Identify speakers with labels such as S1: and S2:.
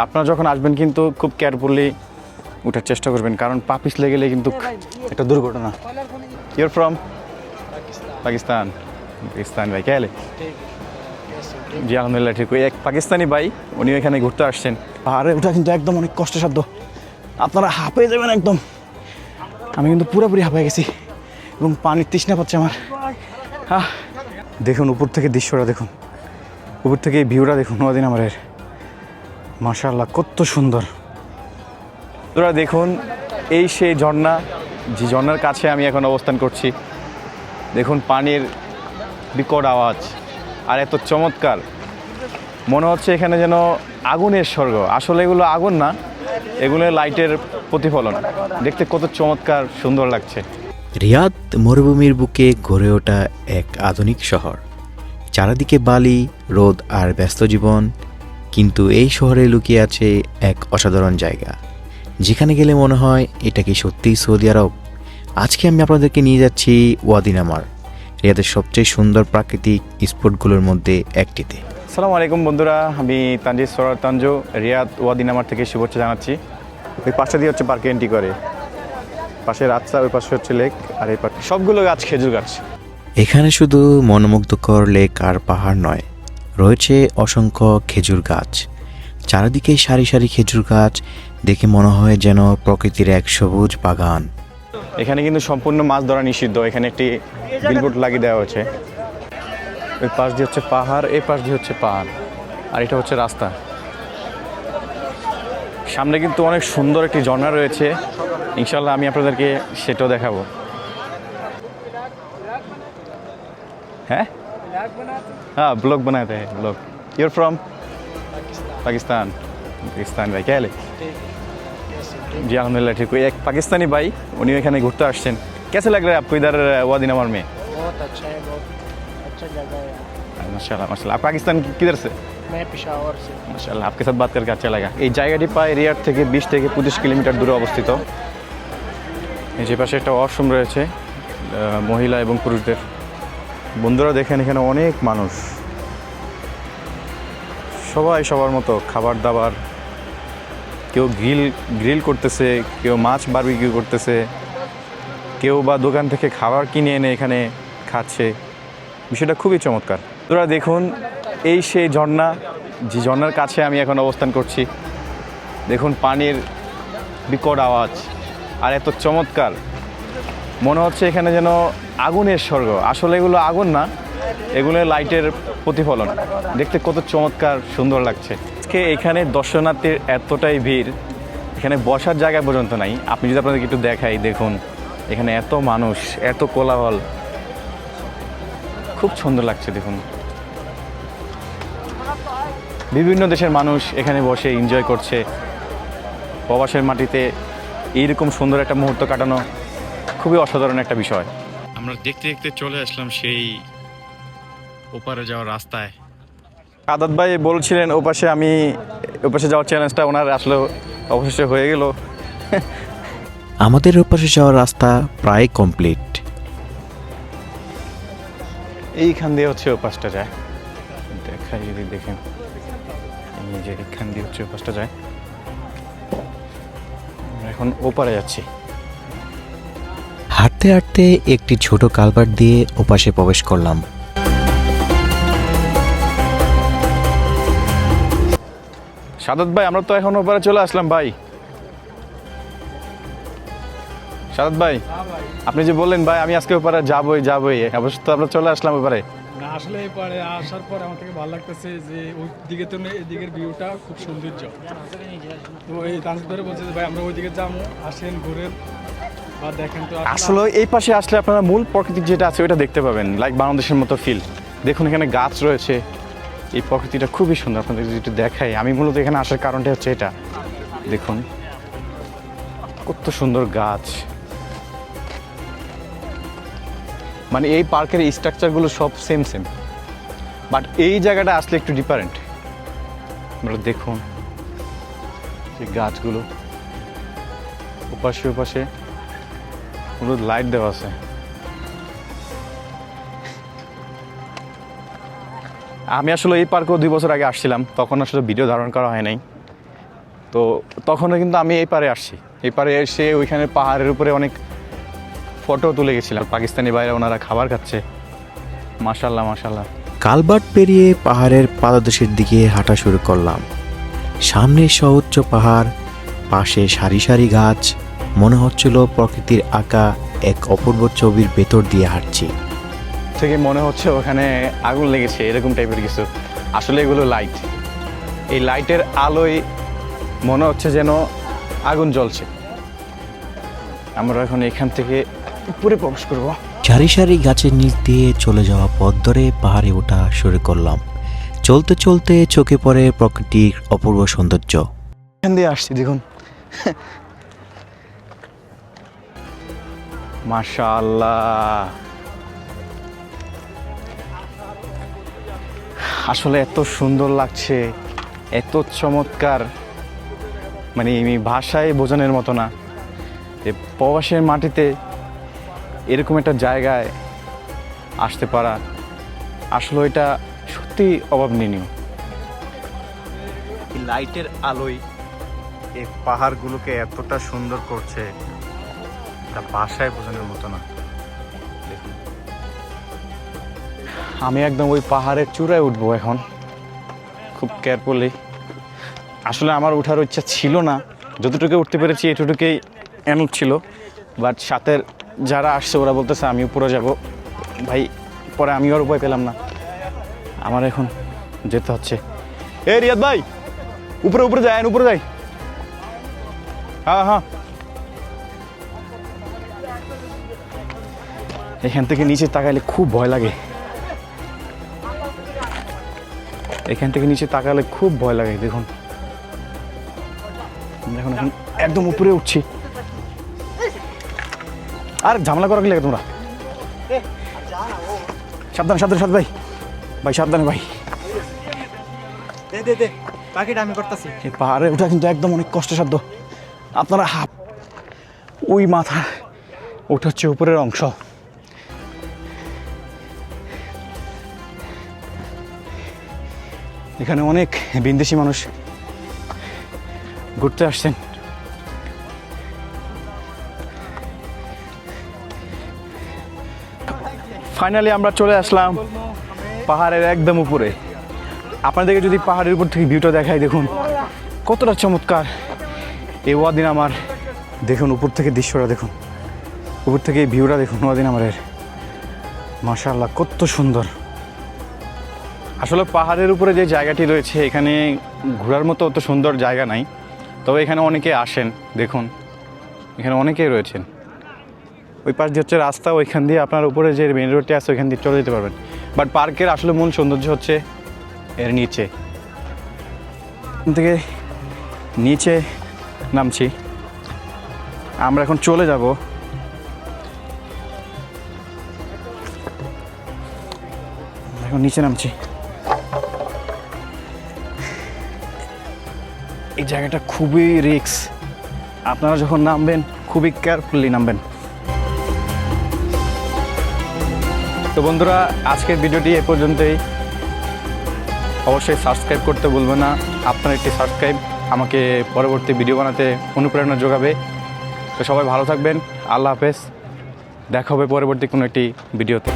S1: আপনারা যখন আসবেন কিন্তু খুব কেয়ারফুলি উঠার চেষ্টা করবেন, কারণ পা পিছলে গেলে কিন্তু একটা দুর্ঘটনা। Your from Pakistan? পাকিস্তান ভাই, কে এলে? জি আলহামদুলিল্লাহ ঠিক। এক পাকিস্তানি ভাই, উনি এখানে ঘুরতে আসছেন। পাহাড়ে ওঠা কিন্তু একদম অনেক কষ্টসাধ্য, আপনারা হাঁপিয়ে যাবেন একদম। আমি কিন্তু পুরোপুরি হাঁপিয়ে গেছি এবং পানির তৃষ্ণা পাচ্ছে আমার। দেখুন উপর থেকে দৃশ্যটা দেখুন, উপর থেকে এই ভিউটা দেখুন ওয়াদি নামারের। মাশাআল্লাহ কত সুন্দর। তোরা দেখুন এই সেই ঝর্ণা, যে ঝর্ণার কাছে আমি এখন অবস্থান করছি। দেখুন পানির বিকট আওয়াজ আর এত চমৎকার, মনে হচ্ছে এখানে যেন আগুনের স্বর্গ। আসলে এগুলো আগুন না, এগুলো লাইটের প্রতিফলন। দেখতে কত চমৎকার সুন্দর লাগছে।
S2: রিয়াদ মরুভূমির বুকে গড়ে ওঠা এক আধুনিক শহর। চারিদিকে বালি, রোদ আর ব্যস্ত জীবন, কিন্তু এই শহরে লুকিয়ে আছে এক অসাধারণ জায়গা, যেখানে গেলে মনে হয় এটা কি সত্যিই সৌদি আরব। আজকে আমি আপনাদেরকে নিয়ে যাচ্ছি ওয়াদি নামার, রিয়াদের সবচেয়ে সুন্দর প্রাকৃতিক স্পটগুলোর মধ্যে একটিতে।
S1: আসসালামু আলাইকুম বন্ধুরা, আমি তানজিদ সরার তানজু রিয়াদ ওয়াদি নামার থেকে শুভেচ্ছা জানাচ্ছি। ওই পাশে দিয়ে হচ্ছে পার্কে এন্ট্রি করে, পাশে রাস্তা, ওই পাশে হচ্ছে লেক, আর এই পাশে সবগুলো গাছ খেজুর গাছ।
S2: এখানে শুধু মনোমুগ্ধকর লেক আর পাহাড় নয়, রয়েছে অসংখ্য খেজুর গাছ। চারিদিকে সারি সারি খেজুর গাছ, দেখে মনে হয় যেন প্রকৃতির এক সবুজ বাগান।
S1: এখানে কিন্তু সম্পূর্ণ মাছ ধরা নিষিদ্ধ, এখানে একটি বিলবোর্ড লাগিয়ে দেওয়া হয়েছে। ওই পাশ দিয়ে হচ্ছে পাহাড়, এই পাশ দিয়ে হচ্ছে পাহাড়, আর এটা হচ্ছে রাস্তা। সামনে কিন্তু অনেক সুন্দর একটি ঝর্ণা রয়েছে, ইনশাল্লাহ আমি আপনাদেরকে সেটাও দেখাবো। হ্যাঁ হ্যাঁ, ব্লগ বানাতে हैं blog. Your from Pakistan? Pakistan भाई, क्या है? जी अल्हम्दुलिल्लाह ठीक। एक पाकिस्तानी भाई, उन्हीं एखाने घूरते आसছেন। कैसे लग रहा है आपको इधर वादी नमर में?
S3: बहुत अच्छा है, बहुत अच्छा जगह है।
S1: माशाल्लाह माशाल्लाह। आप पाकिस्तान किधर से?
S3: मैं पेशावर से।
S1: माशाल्लाह, आपके साथ बात करके अच्छा लगा। এই জায়গাটি প্রায় রিয়াদ থেকে 20 থেকে 25 কিলোমিটার দূরে অবস্থিত। এই যে পাশে একটা ওয়াশরুম রয়েছে মহিলা এবং পুরুষদের। বন্ধুরা দেখেন এখানে অনেক মানুষ, সবাই সবার মতো খাবার দাবার, কেউ গ্রিল করতেছে, কেউ মাছ বারবিকিউ করতেছে, কেউ বা দোকান থেকে খাবার কিনে এনে এখানে খাচ্ছে। বিষয়টা খুবই চমৎকার। তোরা দেখুন এই সেই ঝর্ণা, যে ঝর্ণার কাছে আমি এখন অবস্থান করছি। দেখুন পানির বিকট আওয়াজ আর এত চমৎকার, মনে হচ্ছে এখানে যেন আগুনের স্বর্গ। আসলে এগুলো আগুন না, এগুলো লাইটের প্রতিফলন। দেখতে কত চমৎকার সুন্দর লাগছে। আজকে এখানে দর্শনার্থীর এতটাই ভিড়, এখানে বসার জায়গা পর্যন্ত নাই। আপনি যদি আপনাদেরকে একটু দেখাই, দেখুন এখানে এত মানুষ, এত কোলাহল, খুব সুন্দর লাগছে। দেখুন বিভিন্ন দেশের মানুষ এখানে বসে এনজয় করছে। প্রবাসের মাটিতে এইরকম সুন্দর একটা মুহূর্ত কাটানো খুবই অসাধারণ একটা বিষয়। আমরা দেখতে দেখতে চলে আসলাম সেই ওপারে যাওয়ার রাস্তায়। আদাত ভাই বলছিলেন ওপাশে, আমি ওপাশে যাওয়ার চ্যালেঞ্জটা ওনার আসলে অবশেষে হয়ে গেল।
S2: আমাদের ওপাশে যাওয়ার রাস্তা প্রায় কমপ্লিট।
S1: এইখান দিয়ে হচ্ছে ওপাশটা যায়, দেখাই যদি দেখেন, এই যে এইখান দিয়ে হচ্ছে ওপাশটা যায়। আমরা এখন ওপারে যাচ্ছি।
S2: হাঁটতে হাঁটতে একটি ছোট কালভার্ট দিয়ে ওপাশে প্রবেশ করলাম।
S1: সাদাত ভাই, আমরা তো এখন ওপারে চলে আসলাম ভাই। সাদাত ভাই, আপনি যে বললেন ভাই আমি আজকে ওপারে যাবোই, অবশ্য তো আমরা চলে আসলাম ওপারে।
S4: না আসলে এবারে আসার পর আমার থেকে ভালো লাগতেছে যে ওই দিকে তো এদিকের ভিউটা খুব সৌন্দর্য। তো এই তানজিদ ধরে বলছে যে ভাই আমরা ওইদিকে যাবো, আসেন ঘুরেন বা দেখেন। তো
S1: আসলে এই পাশে আসলে আপনারা মূল প্রকৃতি যেটা আছে ওটা দেখতে পাবেন, লাইক বাংলাদেশের মতো ফিল। দেখুন এখানে গাছ রয়েছে, এই প্রকৃতিটা খুবই সুন্দর। আপনাদের যদি একটু দেখাই, আমি মূলত এখানে আসার কারণটা হচ্ছে এটা। দেখুন কত সুন্দর গাছ, মানে এই পার্কের স্ট্রাকচারগুলো সব সেম, বাট এই জায়গাটা আসলে একটু ডিফারেন্ট। আপনারা দেখুন এই গাছগুলো, ওপাশে পুরো লাইট দেওয়া আছে। আমি আসলে এই পার্কেও 2 বছর আগে আসছিলাম, তখন আসলে ভিডিও ধারণ করা হয় নাই। তো তখনও কিন্তু আমি এই পারে আসছি, এই পারে এসে ওইখানে পাহাড়ের উপরে অনেক ফটো তুলে গেছিলাম। পাকিস্তানি বাইরে ওনারা খাবার খাচ্ছে। মাশাল্লাহ মাশাল্লাহ।
S2: কালভার্ট পেরিয়ে পাহাড়ের পাদদেশের দিকে হাঁটা শুরু করলাম। সামনে সউচ্চ পাহাড়, পাশে সারি সারি গাছ, মনে হচ্ছিল প্রকৃতির আঁকা এক অপূর্ব ছবির ভেতর দিয়ে হাঁটছি।
S1: থেকে মনে হচ্ছে ওখানে আগুন লেগেছে, এরকম টাইপের কিছু। আসলে এগুলো লাইট। এই লাইটের আলোয় মনে হচ্ছে যেন আগুন জ্বলছে। আমরা এখন এখান থেকে উপরে প্রবেশ করব।
S2: সারি সারি গাছের নিচ দিয়ে চলে যাওয়া পথ ধরে পাহাড়ে ওঠা শুরু করলাম। চলতে চলতে চোখে পড়ে প্রকৃতির অপূর্ব সৌন্দর্য।
S1: এখান দিয়ে আসছি, দেখুন। মাশাআল্লাহ, আসলে এত সুন্দর লাগছে, এত চমৎকার, মানে আমি ভাষায় বোঝানোর মতো না। যে প্রবাসের মাটিতে এরকম একটা জায়গায় আসতে পারা, আসলে এটা সত্যি অভাবনীয়। লাইটের আলোয় এই পাহাড়গুলোকে এতটা সুন্দর করছে, এটা ভাষায় বোঝানোর মতো না। দেখুন, আমি একদম ওই পাহাড়ের চূড়ায় উঠবো এখন, খুব কেয়ারফুলি। আসলে আমার ওঠার ইচ্ছা ছিল না, যতটুকু উঠতে পেরেছি এতটুকুই এনফ ছিল। বাট সাথের যারা আসছে ওরা বলতেছে আমি উপরে যাব। ভাই, পরে আমি আর উপায় পেলাম না, আমার এখন যেতে হচ্ছে। এ রিয়াদ ভাই, উপরে উপরে যাই, উপরে যাই। হ্যাঁ হ্যাঁ, এখান থেকে নিচে তাকাইলে খুব ভয় লাগে। এখান থেকে নিচে তাকালে খুব ভয় লাগে। দেখুন, এখন এখন একদম উপরে উঠছি। আর ঝামেলা করা কি লাগে তোমরা? সাবধান সাবধান সাবধান ভাই, ভাই সাবধানে ভাই।
S3: বাকিটা আমি করতেছি।
S1: এই পাহাড়ে ওঠা কিন্তু একদম অনেক কষ্টসাধ্য। আপনারা ওই মাথা ওঠা হচ্ছে উপরের অংশ। এখানে অনেক বিদেশি মানুষ ঘুরতে আসছেন। ফাইনালি আমরা চলে আসলাম পাহাড়ের একদম উপরে। আপনাদেরকে যদি পাহাড়ের উপর থেকে ভিউটা দেখাই, দেখুন কতটা চমৎকার এই ওয়াদি নামার। দেখুন উপর থেকে দৃশ্যটা দেখুন, উপর থেকে এই ভিউটা দেখুন ওয়াদি নামারের। মাশাআল্লাহ, কত সুন্দর। আসলে পাহাড়ের উপরে যে জায়গাটি রয়েছে এখানে ঘোরার মতো অত সুন্দর জায়গা নাই, তবে এখানে অনেকে আসেন। দেখুন এখানে অনেকেই রয়েছেন। ওই পাশ দিয়ে হচ্ছে রাস্তা, ওইখান দিয়ে আপনার উপরে যে মেন রোডটি আছে ওইখান দিয়ে চলে যেতে পারবেন। বাট পার্কের আসলে মূল সৌন্দর্য হচ্ছে এর নিচে। এখান থেকে নিচে নামছি, আমরা এখন চলে যাব। এখন নিচে নামছি। এই জায়গাটা খুবই রিস্ক, আপনারা যখন নামবেন খুবই কেয়ারফুলি নামবেন। তো বন্ধুরা, আজকের ভিডিওটি এ পর্যন্তই। অবশ্যই সাবস্ক্রাইব করতে ভুলবেন না। আপনার একটি সাবস্ক্রাইব আমাকে পরবর্তী ভিডিও বানাতে অনুপ্রেরণা যোগাবে। তো সবাই ভালো থাকবেন, আল্লাহ হাফেজ। দেখা হবে পরবর্তী কোনো একটি ভিডিওতে।